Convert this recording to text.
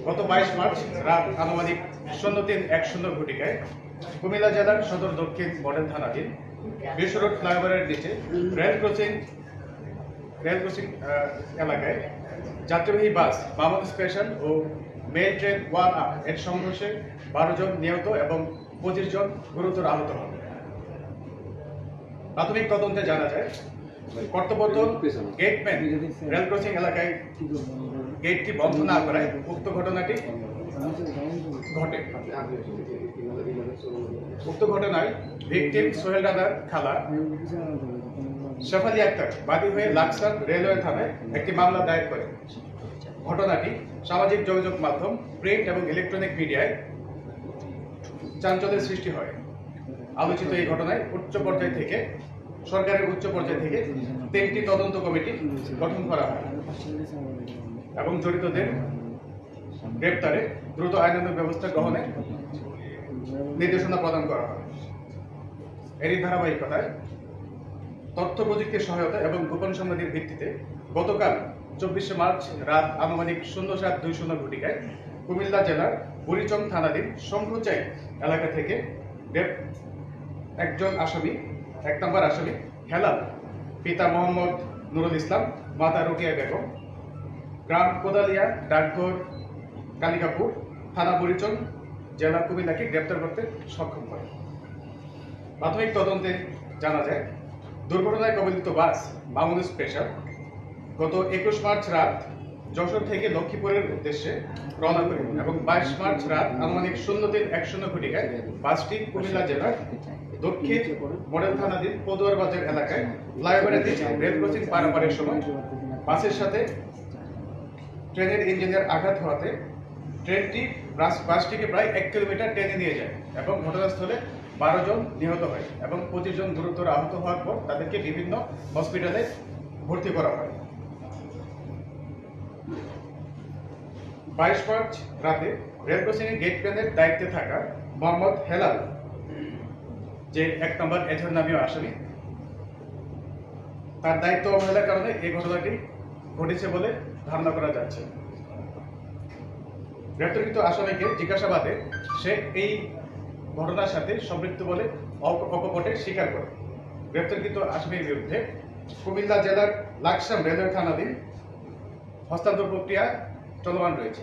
গত 22 মার্চ রাত আনুমানিক 03:10 ঘটিকায় কুমিল্লা জেলার সদর দক্ষিণ মডেল থানাধীন বিশ্ব রোড ফ্লাইওভারের নিচে রেল ক্রসিং এলাকায় যাত্রীবাহী বাস মামুন স্পেশাল ও মেল ট্রেন 1 আপ এর সংঘর্ষে 12 জন নিহত এবং 25 জন গুরুতর আহত হন। প্রাথমিক তদন্তে জানা যায়, কর্তব্যরত গেটম্যান রেল ক্রসিং এলাকায় গেটটি বন্ধ না করায় উক্ত ঘটনাটি ঘটে। উক্ত ঘটনায় ভিকটিম সোহেল রানার খালা শেফালি আক্তার বাদী হয়ে লাকসাম রেলওয়ে থানায় একটি মামলা দায়ের করে। ঘটনাটি সামাজিক যোগাযোগ মাধ্যম, প্রিন্ট এবং ইলেকট্রনিক মিডিয়ায় চাঞ্চল্যের সৃষ্টি হয়। আলোচিত এই ঘটনায় সরকারের উচ্চ পর্যায় থেকে 3টি তদন্ত কমিটি গঠন করা হয় এবং জড়িতদের গ্রেপ্তারে দ্রুত আইনানুগ ব্যবস্থা গ্রহণে নির্দেশনা প্রদান করা হয়। এরই ধারাবাহিকতায় তথ্য প্রযুক্তির সহায়তা এবং গোপন সংবাদের ভিত্তিতে গতকাল 24 মার্চ রাত আনুমানিক 07:20 ঘটিকায় কুমিল্লা জেলার বুড়িচং থানাধীন শঙ্কুচাই এলাকা থেকে একজন আসামি, 1 নম্বর আসামি হেলাল, পিতা মোহাম্মদ নুরুল ইসলাম, মাতা রোকেয়া বেগম, গ্রাম কোদালিয়া, ডাকঘর কালিকাপুর, থানা বুড়িচং, জেলা কুমিল্লাকে গ্রেপ্তার করতে সক্ষম হয়। প্রাথমিক তদন্তে জানা যায়, দুর্ঘটনায় কবলিত বাস মামুন স্পেশাল গত 21 মার্চ রাত যশোর থেকে লক্ষ্মীপুরের উদ্দেশ্যে রওনা করে এবং 22 মার্চ রাত আনুমানিক 03:10 ঘটিকায় বাসটি কুমিল্লা জেলার দক্ষিণ মডেল থানাধীন পদুয়ার বাজার এলাকায় ফ্লাইওভারের নিচে রেল ক্রসিং পারাপারের সময় বাসের সাথে ট্রেনের ইঞ্জিনের আঘাত হওয়াতে বাসটিকে প্রায় 1 কিলোমিটার টেনে নিয়ে যায় এবং ঘটনাস্থলে 12 জন নিহত হয় এবং 25 জন গুরুতর আহত হওয়ার পর তাদেরকে বিভিন্ন হসপিটালে ভর্তি করা হয়। 22 মার্চ রাতে রেল ক্রসিং এর গেটম্যানের দায়িত্বে থাকা মোহাম্মদ হেলাল, যে 1 নম্বর এজহার নামীয় আসামি, তার দায়িত্ব অবহেলার কারণে এই ঘটনাটি ঘটেছে বলে ধারণা করা যাচ্ছে। গ্রেপ্তারকৃত আসামিকে জিজ্ঞাসাবাদে সে এই ঘটনার সাথে সম্পৃক্ত বলে অকপটে স্বীকার করে। গ্রেপ্তারকৃত আসামির বিরুদ্ধে কুমিল্লা জেলার লাকসাম রেলওয়ে থানাধীন হস্তান্তর প্রক্রিয়া চলমান রয়েছে।